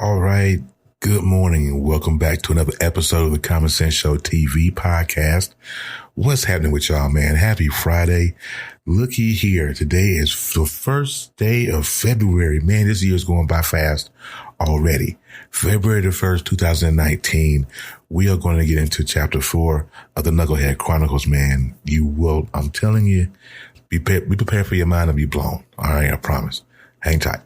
All right. Good morning and welcome back to another episode of the Common Sense Show TV podcast. What's happening with y'all, man? Happy Friday. Looky here. Today is the first day of February. Man, this year is going by fast already. February the 1st, 2019. We are going to get into chapter 4 of the Knucklehead Chronicles, man. You will, I'm telling you, be prepared for your mind to be blown. All right, I promise. Hang tight.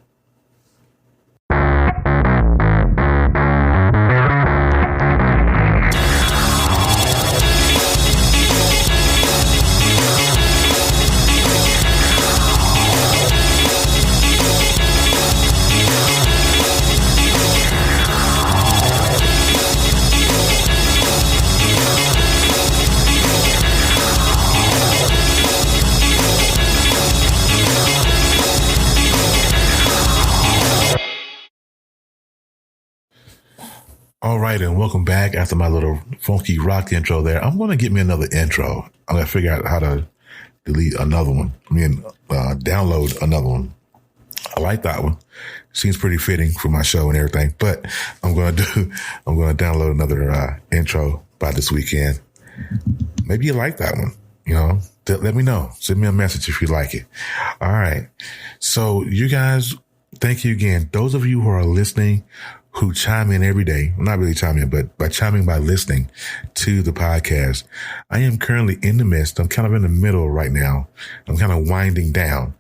All right, and welcome back after my little funky rock intro there. I'm going to get me another intro. I'm going to figure out how to delete another one. Download another one. I like that one. Seems pretty fitting for my show and everything, but I'm going to download another intro by this weekend. Maybe you like that one, let me know. Send me a message if you like it. All right. So you guys, thank you again. Those of you who are listening, who chime in every day, well, not really chime in, but by chiming by listening to the podcast. I am currently in the midst. I'm kind of in the middle right now. I'm kind of winding down,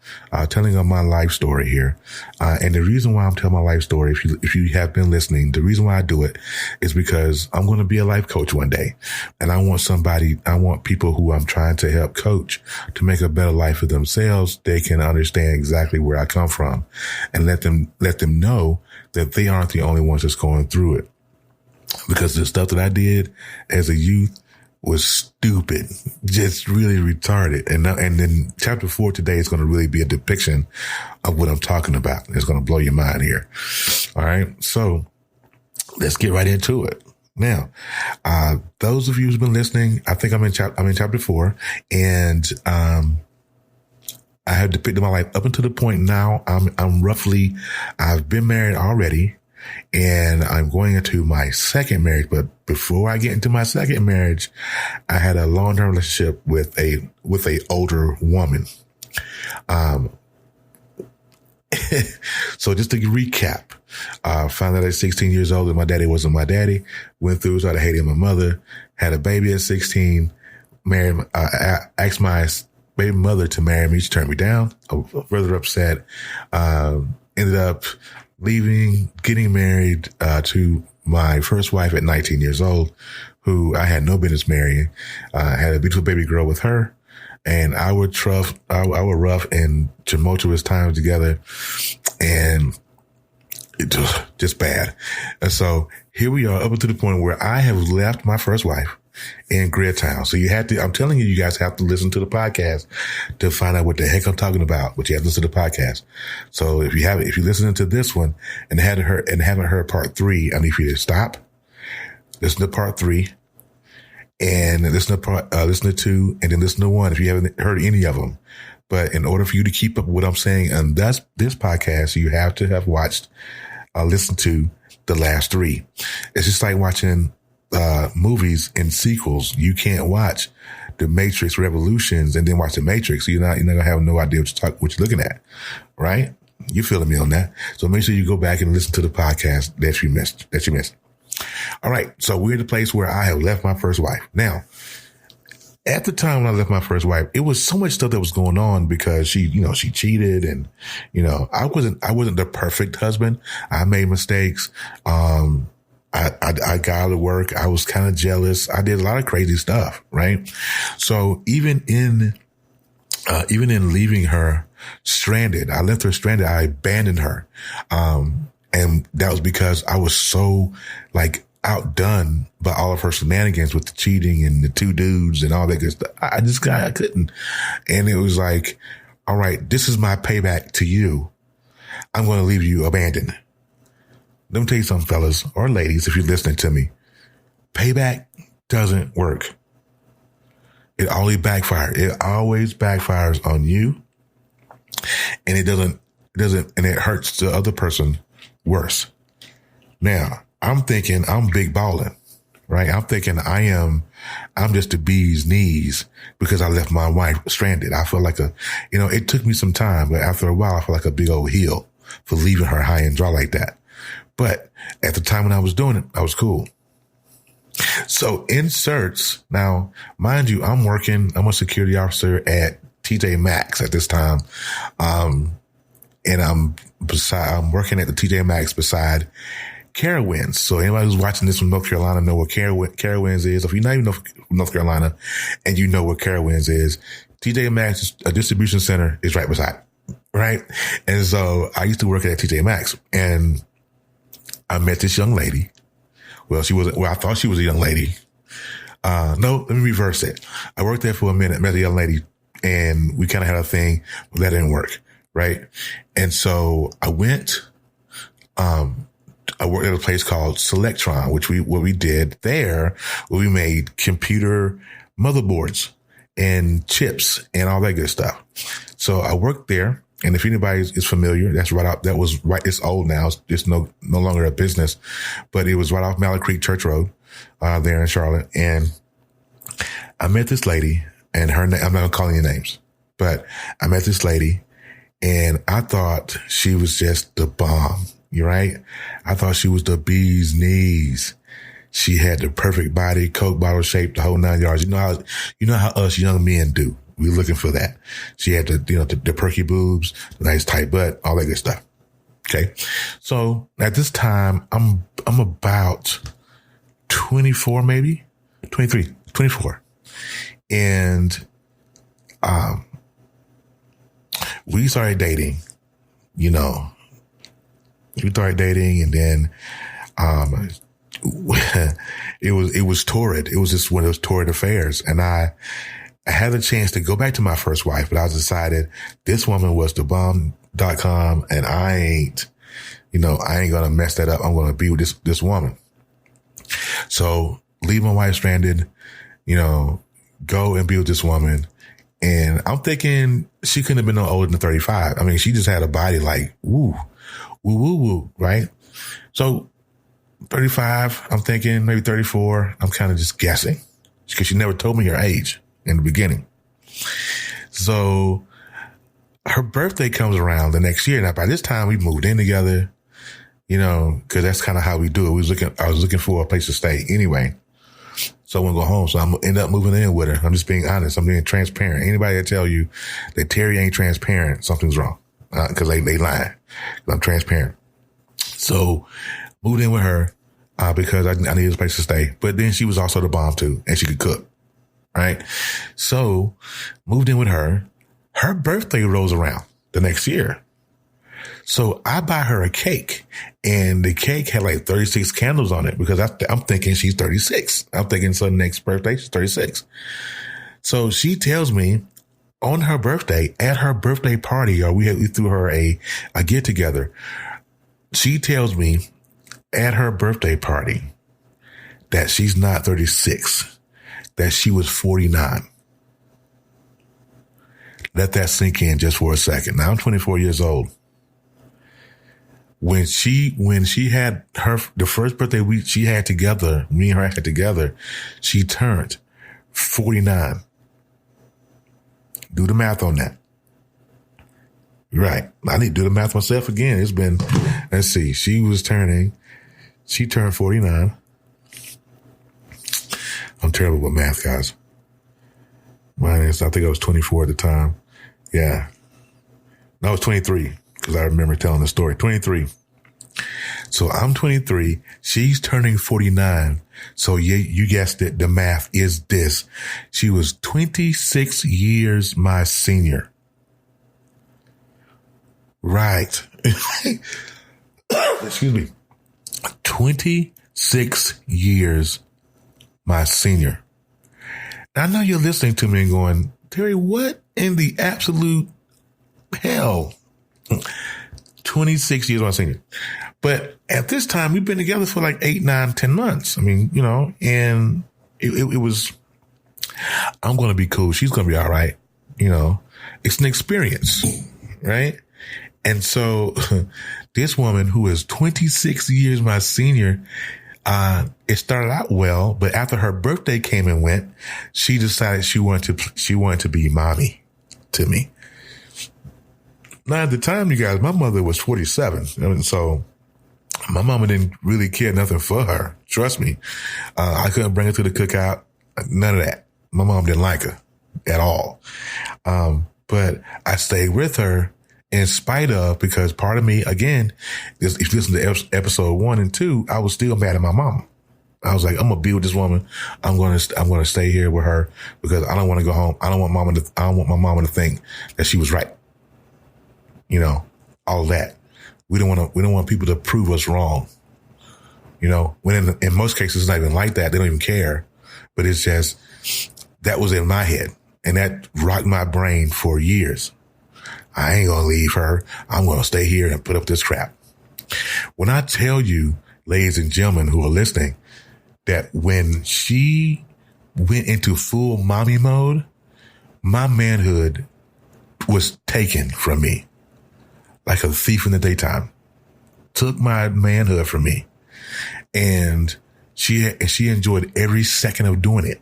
telling my life story here. And the reason why I'm telling my life story, if you have been listening, the reason why I do it is because I'm going to be a life coach one day. And I want people who I'm trying to help coach to make a better life for themselves. They can understand exactly where I come from and let them know that they aren't the only ones that's going through it. Because the stuff that I did as a youth was stupid, just really retarded. And then chapter 4 today is going to really be a depiction of what I'm talking about. It's going to blow your mind here. All right. So let's get right into it. Now, those of you who've been listening, I think I'm in chapter 4, and, I have depicted my life up until the point now. I've been married already, and I'm going into my second marriage. But before I get into my second marriage, I had a long-term relationship with a older woman. So just to recap, found out at 16 years old that my daddy wasn't my daddy, went through, started hating my mother, had a baby at 16, married, asked my baby mother to marry me. She turned me down. I was further upset. Ended up leaving, getting married to my first wife at 19 years old, who I had no business marrying. Had a beautiful baby girl with her, and our rough and tumultuous times together, and it was just bad. And so here we are, up to the point where I have left my first wife in Greertown. So I'm telling you, you guys have to listen to the podcast to find out what the heck I'm talking about, but you have to listen to the podcast. So if you're listening to this one and haven't heard part 3, I need for you to stop, listen to part 3, and listen to 2, and then listen to 1 if you haven't heard any of them. But in order for you to keep up with what I'm saying, and that's this podcast, you have to have listened to the last 3. It's just like watching movies and sequels. You can't watch The Matrix Revolutions and then watch The Matrix. You're not gonna have no idea what you're looking at, right? You feeling me on that? So make sure you go back and listen to the podcast that you missed. All right. So we're at the place where I have left my first wife. Now, at the time when I left my first wife, it was so much stuff that was going on because she cheated, and, I wasn't the perfect husband. I made mistakes. I got out of work. I was kind of jealous. I did a lot of crazy stuff, right? So even in leaving her stranded, I left her stranded. I abandoned her. And that was because I was so outdone by all of her shenanigans with the cheating and the 2 dudes and all that good stuff. I couldn't. And it was like, all right, this is my payback to you. I'm going to leave you abandoned. Let me tell you something, fellas or ladies, if you're listening to me. Payback doesn't work. It always backfires. It always backfires on you. And it hurts the other person worse. Now, I'm thinking I'm big balling, right? I'm thinking I'm just the bee's knees because I left my wife stranded. I feel like it took me some time, but after a while, I feel like a big old heel for leaving her high and dry like that. But at the time when I was doing it, I was cool. So inserts, now, mind you, I'm a security officer at TJ Maxx at this time. And I'm working at the TJ Maxx beside Carowinds. So anybody who's watching this from North Carolina know what Carowinds is. If you're not even from North Carolina and you know what Carowinds is, TJ Maxx, a distribution center, is right beside, right? And so I used to work at TJ Maxx, and I met this young lady. Well, I thought she was a young lady. No, let me reverse it. I worked there for a minute, met a young lady, and we kind of had a thing, but that didn't work, right? And so I worked at a place called Selectron, what we did there, we made computer motherboards and chips and all that good stuff. So I worked there. And if anybody is familiar, it's old now. It's no longer a business, but it was right off Mallard Creek Church Road, there in Charlotte. And I met this lady, and her name, I'm not gonna call any names, but I met this lady, and I thought she was just the bomb. You're right. I thought she was the bee's knees. She had the perfect body, Coke bottle shape, the whole 9 yards. You know how us young men do. We're looking for that. She had the perky boobs, the nice tight butt, all that good stuff. Okay. So at this time, I'm about 24, maybe 23, 24. And, we started dating, and then, it was torrid. It was just one of those torrid affairs. And I had a chance to go back to my first wife, but I decided this woman was the bomb.com, and I ain't going to mess that up. I'm going to be with this woman. So leave my wife stranded, go and be with this woman. And I'm thinking she couldn't have been no older than 35. I mean, she just had a body like, woo, woo, woo, woo, right? So 35, I'm thinking maybe 34. I'm kind of just guessing because she never told me her age in the beginning. So her birthday comes around the next year. Now, by this time, we moved in together, because that's kind of how we do it. I was looking for a place to stay anyway. So I want to go home. So I'm going to end up moving in with her. I'm just being honest. I'm being transparent. Anybody that tell you that Terry ain't transparent, something's wrong. Cause they lying. I'm transparent. So moved in with her, because I needed a place to stay. But then she was also the bomb too, and she could cook. Right. So moved in with her. Her birthday rolls around the next year. So I buy her a cake, and the cake had like 36 candles on it because I'm thinking she's 36. I'm thinking so next birthday, she's 36. So she tells me on her birthday, at her birthday party, or we threw her a get together. She tells me at her birthday party that she's not 36, that she was 49. Let that sink in just for a second. Now I'm 24 years old. When she had the first birthday she had together, me and her had together, she turned 49. Do the math on that. Right. I need to do the math myself again. It's been, let's see, she turned 49. I'm terrible with math, guys. I think I was 24 at the time. Yeah. No, I was 23 because I remember telling the story. 23. So I'm 23. She's turning 49. So you guessed it. The math is this. She was 26 years my senior. Right. Excuse me. 26 years my senior. Now, I know you're listening to me and going, Terry, what in the absolute hell? 26 years my senior. But at this time, we've been together for like 8, 9, 10 months. I mean, and it was, I'm going to be cool. She's going to be all right. It's an experience, right? And so This woman who is 26 years my senior, it started out well, but after her birthday came and went, she decided she wanted to be mommy to me. Now, at the time, you guys, my mother was 47. So my mama didn't really care nothing for her. Trust me. I couldn't bring her to the cookout. None of that. My mom didn't like her at all. But I stayed with her in spite of, because part of me, again, if you listen to episode 1 and 2, I was still mad at my mama. I was like, I'm going to be with this woman. I'm going to stay here with her because I don't want to go home. I don't want my mama to think that she was right. All of that. We don't want people to prove us wrong. When in most cases, it's not even like that. They don't even care, but it's just, that was in my head and that rocked my brain for years. I ain't going to leave her. I'm going to stay here and put up this crap. When I tell you, ladies and gentlemen who are listening, that when she went into full mommy mode, my manhood was taken from me like a thief in the daytime. Took my manhood from me. And she enjoyed every second of doing it.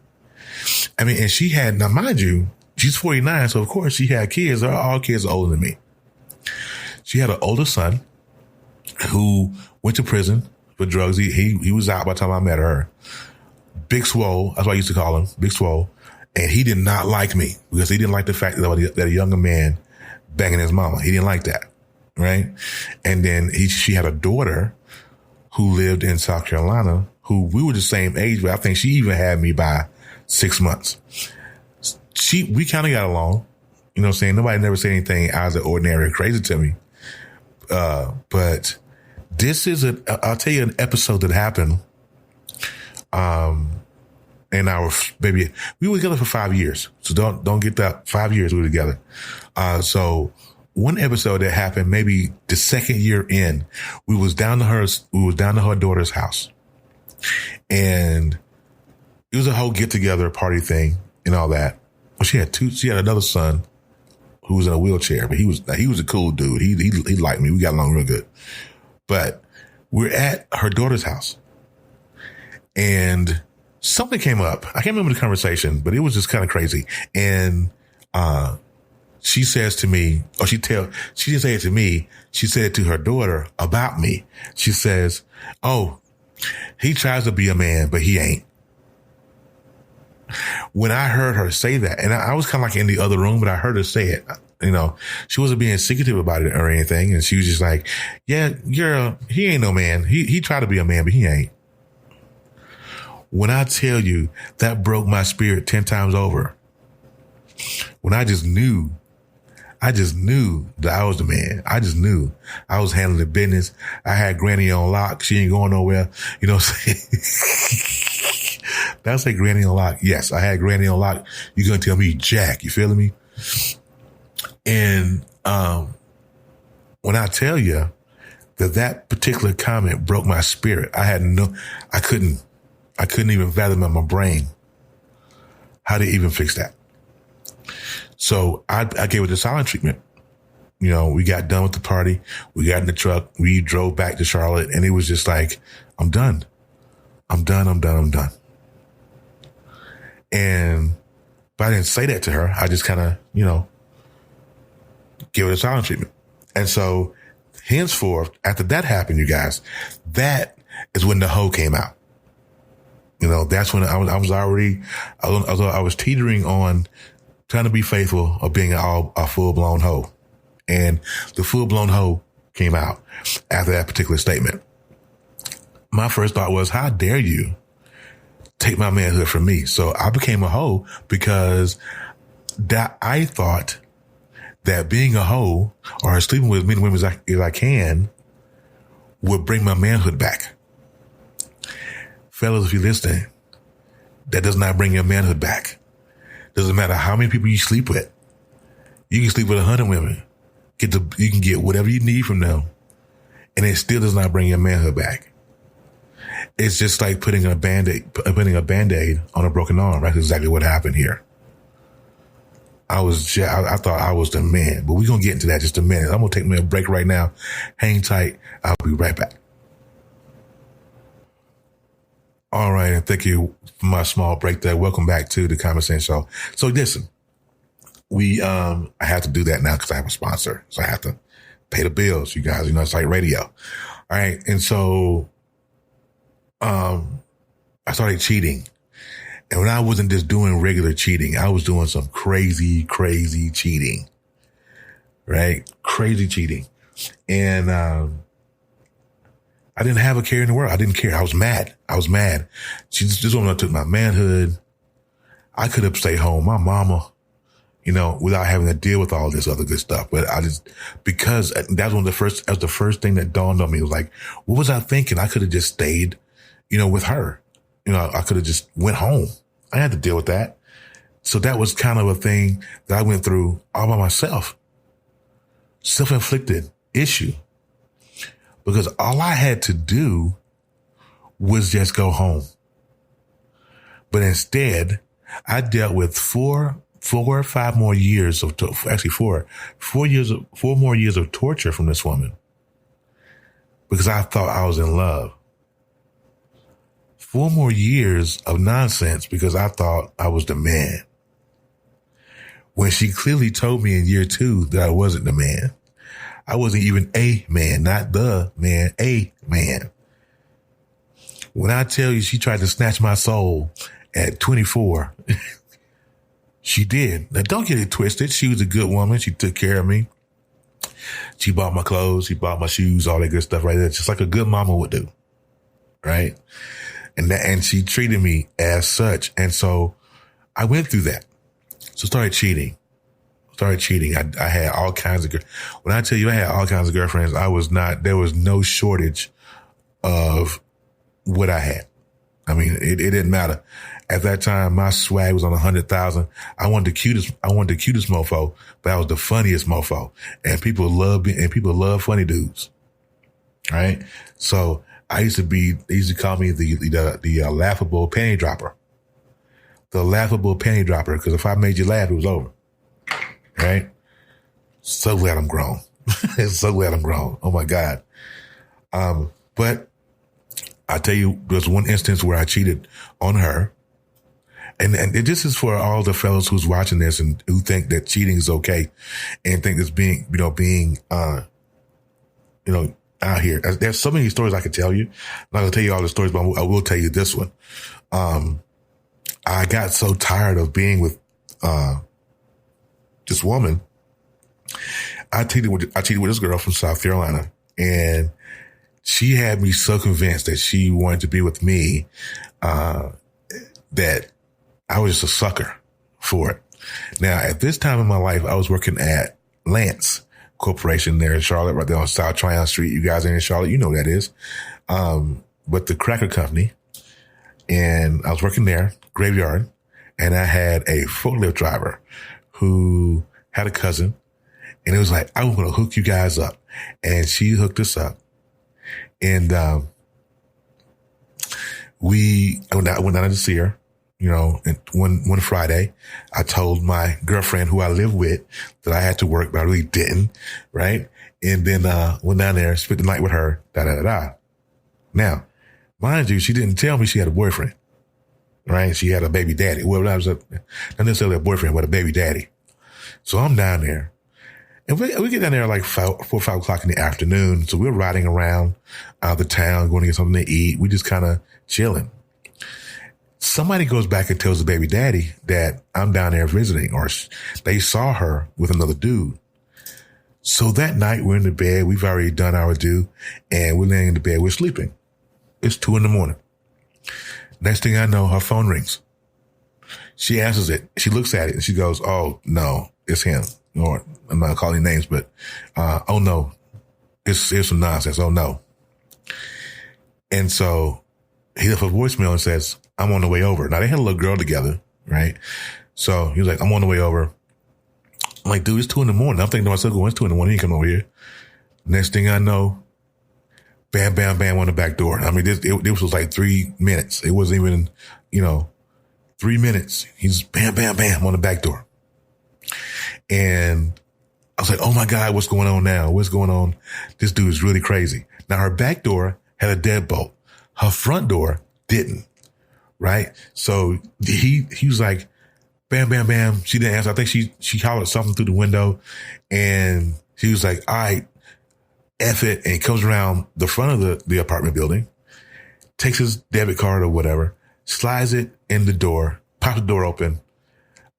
I mean, and she had, now mind you, she's 49, so of course she had kids. All kids are older than me. She had an older son who went to prison for drugs. He was out by the time I met her. Big Swole, that's what I used to call him, Big Swole. And he did not like me because he didn't like the fact that a younger man banging his mama. He didn't like that, right? And then she had a daughter who lived in South Carolina, who we were the same age, but I think she even had me by 6 months. We kind of got along, you know what I'm saying? Nobody never said anything out of the ordinary or crazy to me. But this is I'll tell you an episode that happened. And our baby, we were together for 5 years. So don't get that. 5 years we were together. So one episode that happened, maybe the second year in, we was down to her daughter's house, and it was a whole get together party thing and all that. Well, she had another son who was in a wheelchair, but he was a cool dude. He liked me. We got along real good. But we're at her daughter's house, and something came up. I can't remember the conversation, but it was just kind of crazy. And she says to me, or she didn't say it to me. She said it to her daughter about me. She says, "Oh, he tries to be a man, but he ain't." When I heard her say that, and I was kind of like in the other room, but I heard her say it, she wasn't being secretive about it or anything. And she was just like, "Yeah, girl, he ain't no man. He tried to be a man, but he ain't." When I tell you, that broke my spirit 10 times over. When I just knew that I was the man. I just knew I was handling the business. I had Granny on lock. She ain't going nowhere. You know what I'm saying? Did I say Granny on lock? Yes, I had Granny on lock. You're going to tell me Jack. You feeling me? And when I tell you that particular comment broke my spirit, I couldn't even fathom in my brain how to even fix that. So I gave it the silent treatment. We got done with the party. We got in the truck. We drove back to Charlotte, and it was just like, I'm done. But I didn't say that to her. I just kind of, give it a silent treatment. And so henceforth, after that happened, you guys, that is when the hoe came out. That's when I was teetering on trying to be faithful of being a full-blown hoe. And the full-blown hoe came out after that particular statement. My first thought was, how dare you take my manhood from me? So I became a hoe because that I thought that being a hoe or sleeping with as many women as I can would bring my manhood back. Fellas, if you're listening, that does not bring your manhood back. Doesn't matter how many people you sleep with. You can sleep with 100 women. You can get whatever you need from them, and it still does not bring your manhood back. It's just like putting a Band-Aid on a broken arm. That's exactly what happened here. I thought I was the man, but we're going to get into that in just a minute. I'm going to take me a break right now. Hang tight. I'll be right back. All right. And thank you for my small break there. Welcome back to the Common Sense Show. So listen, I have to do that now because I have a sponsor. So I have to pay the bills, you guys, it's like radio. All right. And so, I started cheating. And when I wasn't just doing regular cheating, I was doing some crazy, crazy cheating, right? Crazy cheating. And, I didn't have a care in the world. I didn't care. I was mad. This woman took my manhood. I could have stayed home. My mama, without having to deal with all this other good stuff. But because that was the first thing that dawned on me. It was like, what was I thinking? I could have just stayed, with her. I could have just went home. I had to deal with that. So that was kind of a thing that I went through all by myself. Self-inflicted issue. Because all I had to do was just go home. But instead, I dealt with four or five more years of, four more years of torture from this woman. Because I thought I was in love. 4 more years of nonsense because I thought I was the man. When she clearly told me in year 2 that I wasn't the man. I wasn't even a man, not the man, a man. When I tell you she tried to snatch my soul at 24, she did. Now don't get it twisted. She was a good woman. She took care of me. She bought my clothes. She bought my shoes, all that good stuff right there. Just like a good mama would do. Right. And she treated me as such. And so I went through that. So started cheating. I had all kinds of, when I tell you I had all kinds of girlfriends, there was no shortage of what I had. I mean, it didn't matter. At that time, my swag was on 100,000. I wanted the cutest mofo, but I was the funniest mofo. And people love funny dudes. Right? So they used to call me the laughable panty dropper. The laughable panty dropper, because if I made you laugh, it was over. Right? So glad I'm grown. So glad I'm grown. Oh my God. But I tell you, there's one instance where I cheated on her. And this is for all the fellows who's watching this and who think that cheating is okay and think that's being out here. There's so many stories I could tell you. I'm not going to tell you all the stories, but I will tell you this one. I got so tired of being with, this woman. I cheated with this girl from South Carolina, and she had me so convinced that she wanted to be with me, that I was just a sucker for it. Now, at this time in my life, I was working at Lance Corporation there in Charlotte, right there on South Tryon Street. You guys are in Charlotte, you know what that is. But the cracker company, and I was working there, graveyard, and I had a forklift driver who had a cousin, and it was like, I was going to hook you guys up. And she hooked us up. And, I went down to see her, and one Friday, I told my girlfriend who I live with that I had to work, but I really didn't. Right. And then, went down there, spent the night with her, Now, mind you, she didn't tell me she had a boyfriend. Right. She had a baby daddy. Well, not necessarily a boyfriend, but a baby daddy. So I'm down there, and we get down there like 4 or 5 o'clock in the afternoon. So we're riding around the town, going to get something to eat. We just kind of chilling. Somebody goes back and tells the baby daddy that I'm down there visiting, or they saw her with another dude. So that night we're in the bed. We've already done our due, and we're laying in the bed. We're sleeping. It's 2 a.m. Next thing I know, her phone rings. She answers it. She looks at it and she goes, "Oh no, it's him." Or I'm not calling names, but, oh no, it's some nonsense. Oh no. And so he left a voicemail and says, "I'm on the way over." Now they had a little girl together, right? So he was like, "I'm on the way over." I'm like, "Dude, it's 2 a.m. I'm thinking to myself, it's 2 a.m. He ain't come over here. Next thing I know, bam, bam, bam on the back door. I mean, this was like 3 minutes. It wasn't even, 3 minutes. He's bam, bam, bam on the back door. And I was like, oh my God, what's going on now? What's going on? This dude is really crazy. Now her back door had a deadbolt. Her front door didn't. Right. So he was like, bam, bam, bam. She didn't answer. I think she hollered something through the window, and she was like, all right, F it. And comes around the front of the apartment building, takes his debit card or whatever, slides it in the door, pops the door open.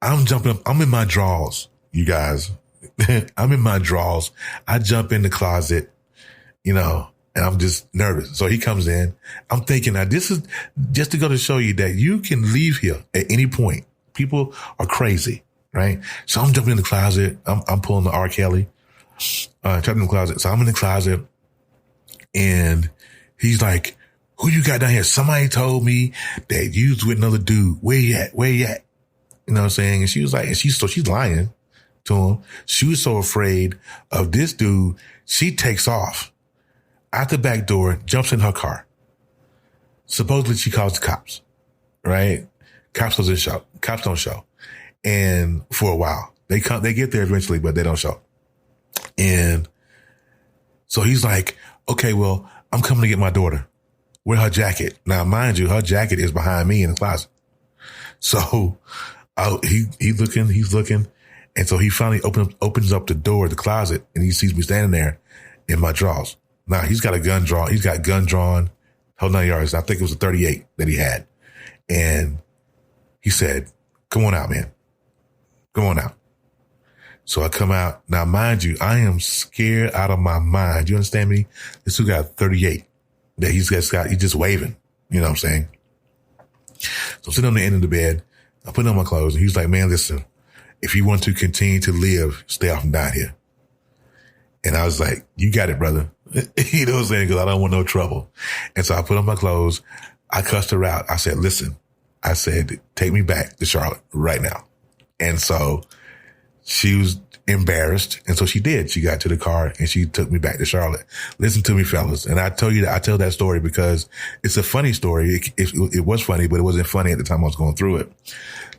I'm jumping up. I'm in my drawers, you guys. I'm in my drawers. I jump in the closet, and I'm just nervous. So he comes in. I'm thinking, now this is just to go to show you that you can leave here at any point. People are crazy, right? So I'm jumping in the closet. I'm pulling the R. Kelly, jumping in the closet. So I'm in the closet, and he's like, who you got down here? Somebody told me that you was with another dude. Where you at? Where you at? You know what I'm saying? And she was like, and she's lying to him. She was so afraid of this dude. She takes off out the back door, jumps in her car. Supposedly she calls the cops, right? Cops don't show. And for a while, they get there eventually, but they don't show. And so he's like, okay, well, I'm coming to get my daughter. Where her jacket? Now, mind you, her jacket is behind me in the closet. So he's looking. And so he finally opens up the door of the closet, and he sees me standing there in my drawers. Now he's got a gun drawn. He's got gun drawn, whole 9 yards. I think it was a 38 that he had. And he said, come on out, man. Come on out. So I come out. Now, mind you, I am scared out of my mind. You understand me? This dude got 38 that he's just waving. You know what I'm saying? So I'm sitting on the end of the bed. I put on my clothes, and he's like, man, listen, if you want to continue to live, stay off and down here. And I was like, you got it, brother. You know what I'm saying? Because I don't want no trouble. And so I put on my clothes. I cussed her out. I said, listen, take me back to Charlotte right now. And so she was embarrassed. And so she did. She got to the car and she took me back to Charlotte. Listen to me, fellas. And I tell that story because it's a funny story. It was funny, but it wasn't funny at the time I was going through it.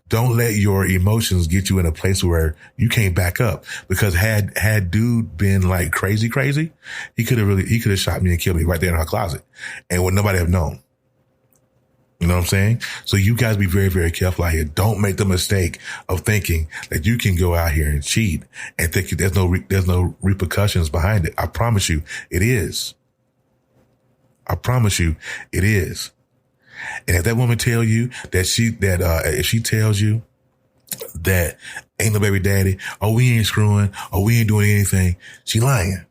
Don't let your emotions get you in a place where you can't back up, because had dude been like crazy, he could have shot me and killed me right there in her closet and would nobody have known. You know what I'm saying? So you guys be very, very careful out here. Don't make the mistake of thinking that you can go out here and cheat and think there's no repercussions behind it. I promise you it is. I promise you it is. And if that woman tell you if she tells you that ain't no baby daddy, or we ain't screwing, or we ain't doing anything, she lying.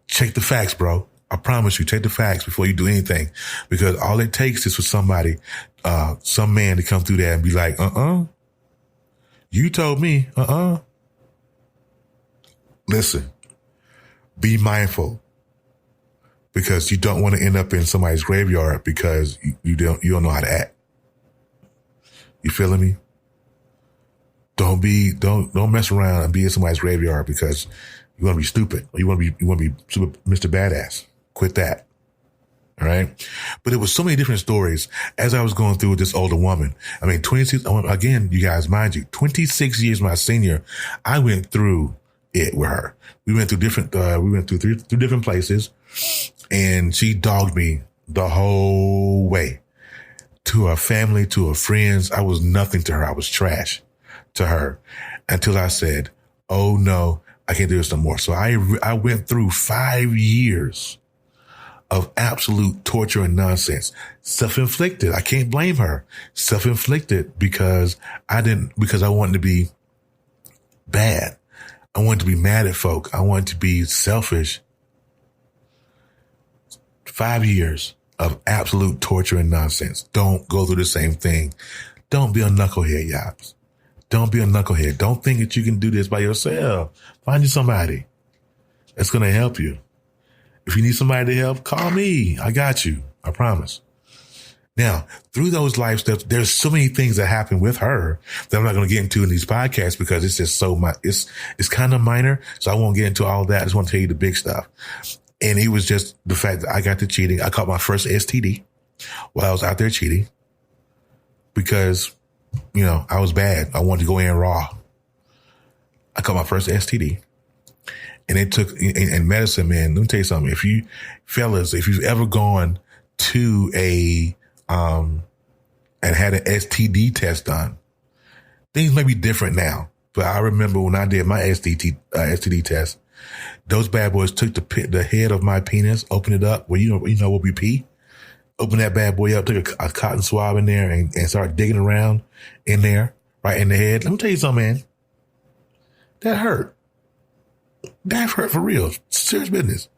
Check the facts, bro. I promise you, check the facts before you do anything, because all it takes is for somebody, some man to come through there and be like, you told me, Listen, be mindful, because you don't want to end up in somebody's graveyard because you don't know how to act. You feeling me? Don't mess around and be in somebody's graveyard because you want to be stupid, or you want to be super Mr. Badass. Quit that. All right. But it was so many different stories as I was going through with this older woman. I mean, 26, again, you guys, mind you, 26 years my senior, I went through it with her. We went through three different places, and she dogged me the whole way. To her family, to her friends, I was nothing to her. I was trash to her until I said, oh no, I can't do this no more. So I went through 5 years of absolute torture and nonsense. Self-inflicted. I can't blame her. Self-inflicted because I wanted to be bad. I wanted to be mad at folk. I wanted to be selfish. 5 years of absolute torture and nonsense. Don't go through the same thing. Don't be a knucklehead, y'all. Don't be a knucklehead. Don't think that you can do this by yourself. Find you somebody that's going to help you. If you need somebody to help, call me. I got you. I promise. Now, through those life steps, there's so many things that happen with her that I'm not going to get into in these podcasts because it's just it's kind of minor. So I won't get into all that. I just want to tell you the big stuff. And it was just the fact that I got to cheating. I caught my first STD while I was out there cheating because, I was bad. I wanted to go in raw. I caught my first STD. And it took, and medicine, man, let me tell you something. If you've ever gone to and had an STD test done, things may be different now. But I remember when I did my STD test, those bad boys took the head of my penis, opened it up, where you know what we pee? Open that bad boy up, took a cotton swab in there and started digging around in there, right in the head. Let me tell you something, man. That hurt. That hurt for real. Serious business.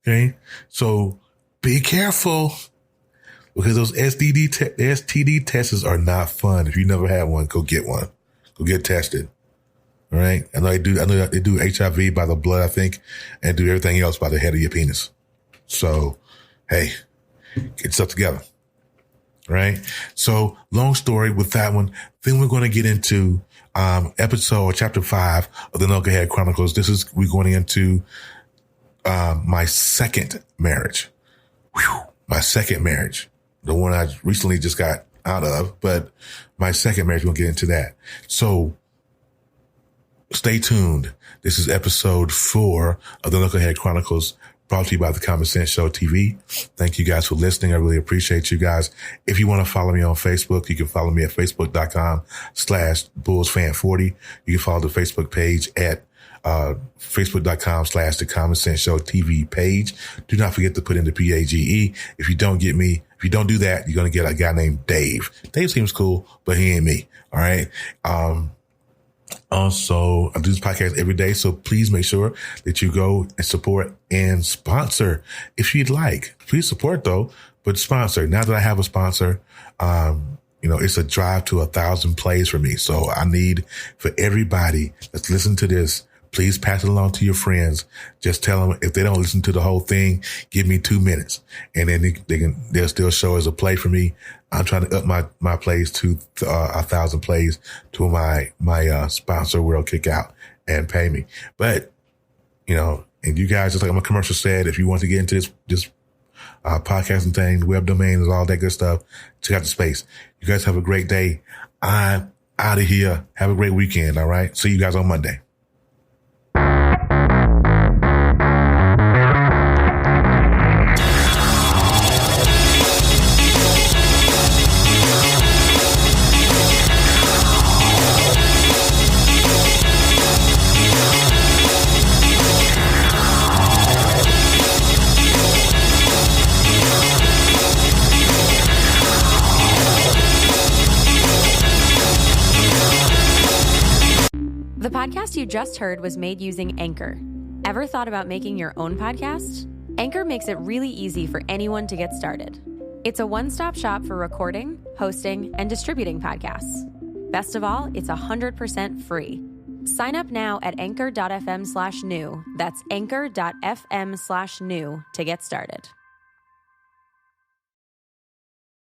Okay? So be careful, because those STD tests are not fun. If you never had one, go get one. Go get tested. All right? I know they do HIV by the blood, I think, and do everything else by the head of your penis. So, hey, get stuff together. All right? So, long story with that one. Then we're going to get into chapter 5 of the Knucklehead Chronicles. We're going into my second marriage. My second marriage. The one I recently just got out of, but my second marriage, we'll get into that. So stay tuned. This is episode 4 of the Knucklehead Chronicles, brought to you by the Common Sense Show TV. Thank you guys for listening. I really appreciate you guys. If you want to follow me on Facebook, you can follow me at facebook.com/bullsfan40. You can follow the Facebook page at facebook.com/the Common Sense Show TV page. Do not forget to put in the PAGE. If you don't do that, you're going to get a guy named Dave. Dave seems cool, but he ain't me. All right. Also, I do this podcast every day, so please make sure that you go and support and sponsor if you'd like. Please support though, but sponsor. Now that I have a sponsor, it's a drive to 1,000 plays for me. So I need for everybody that's listening to this, please pass it along to your friends. Just tell them, if they don't listen to the whole thing, give me 2 minutes, and then they'll still show as a play for me. I'm trying to up my plays to 1,000 plays to my sponsor will kick out and pay me. But, and you guys, just like my commercial said, if you want to get into this podcasting thing, web domains, all that good stuff, check out the space. You guys have a great day. I'm out of here. Have a great weekend. All right. See you guys on Monday. The podcast you just heard was made using Anchor. Ever thought about making your own podcast? Anchor makes it really easy for anyone to get started. It's a one-stop shop for recording, hosting, and distributing podcasts. Best of all, it's 100% free. Sign up now at anchor.fm/new. That's anchor.fm/new to get started.